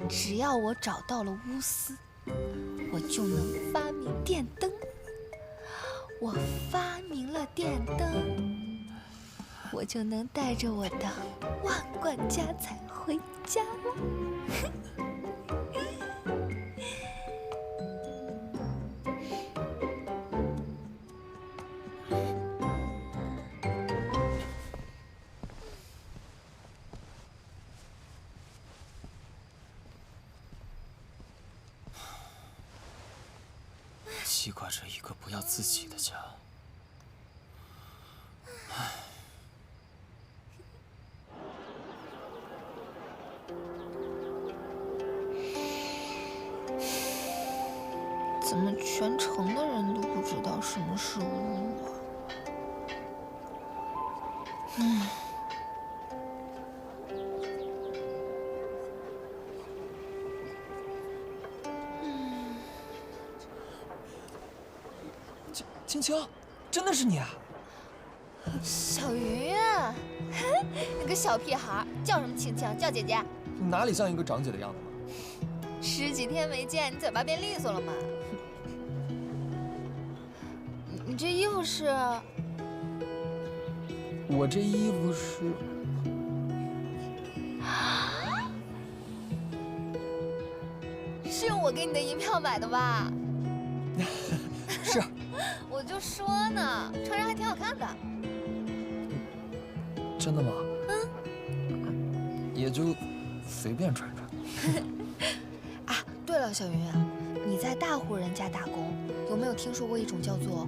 只要我找到了钨丝，我就能发明电灯。我发明了电灯，我就能带着我的万贯家财回家了。记挂着一个不要自己的家。唉，怎么全城的人都不知道什么是钨啊？青青，真的是你啊！小云云，你个小屁孩，叫什么青青？叫姐姐。你哪里像一个长姐的样子嘛？十几天没见，你嘴巴变利索了吗？你这衣服是？我这衣服是……是用我给你的银票买的吧？是。我就说呢，穿上还挺好看的。真的吗？也就随便穿穿。啊，对了，小云云，你在大户人家打工，有没有听说过一种叫做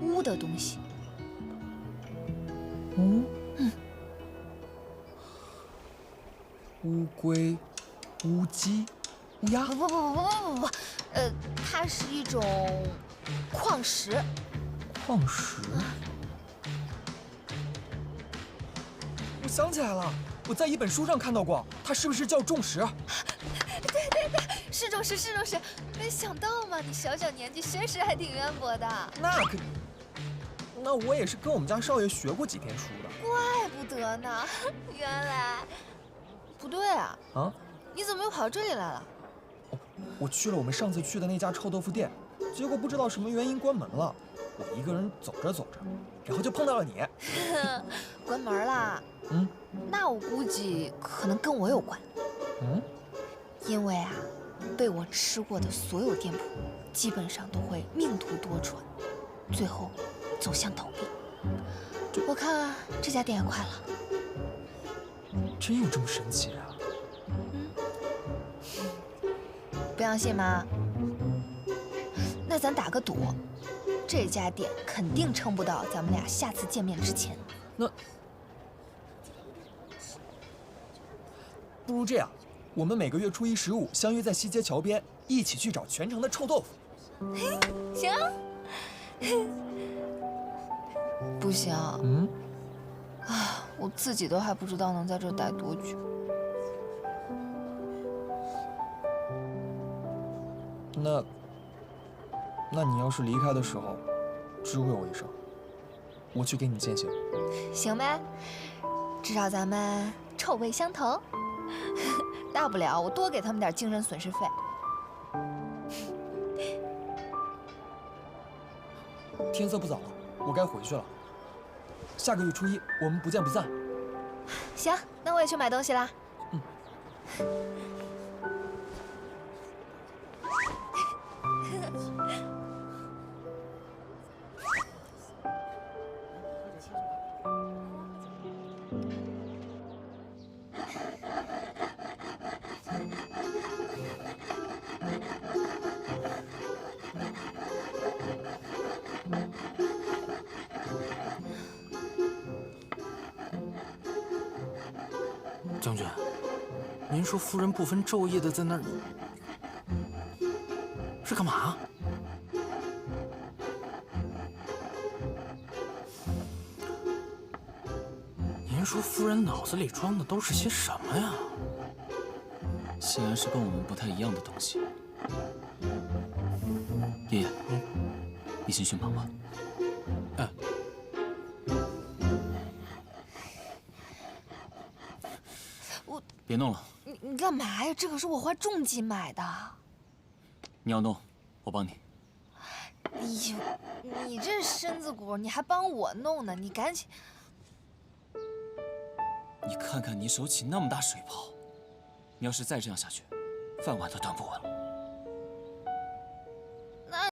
钨的东西？钨？乌龟、乌鸡、乌鸦？不，它是一种矿石。矿石？我想起来了，我在一本书上看到过，它是不是叫重石？对，是重石。没想到嘛，你小年纪学识还挺渊博的。那我也是跟我们家少爷学过几天书的。怪不得呢，原来不对啊！啊？你怎么又跑到这里来了？我去了我们上次去的那家臭豆腐店，结果不知道什么原因关门了。我一个人走着，然后就碰到了你。关门啦？那我估计可能跟我有关。因为啊，被我吃过的所有店铺，基本上都会命途多舛，最后走向倒闭。我看这家店也快了。真有这么神奇啊？不相信吗？那咱打个赌，这家店肯定撑不到咱们俩下次见面之前。那不如这样，我们每个月初一、15相约在西街桥边，一起去找全城的臭豆腐。行。不行。我自己都还不知道能在这儿待多久。那你要是离开的时候，知会我一声，我去给你践行。行呗，至少咱们臭味相投，大不了我多给他们点精神损失费。天色不早了，我该回去了。下个月初一，我们不见不散。行，那我也去买东西啦。将军，您说夫人不分昼夜的在那儿，是干嘛？您说夫人脑子里装的都是些什么呀？显然是跟我们不太一样的东西。爷爷，你先去忙吧。哎，别弄了，你干嘛呀？这可是我花重金买的。你要弄，我帮你。哎呦，你这身子骨，你还帮我弄呢？你赶紧。你看看你手起那么大水泡，你要是再这样下去，饭碗都端不稳了。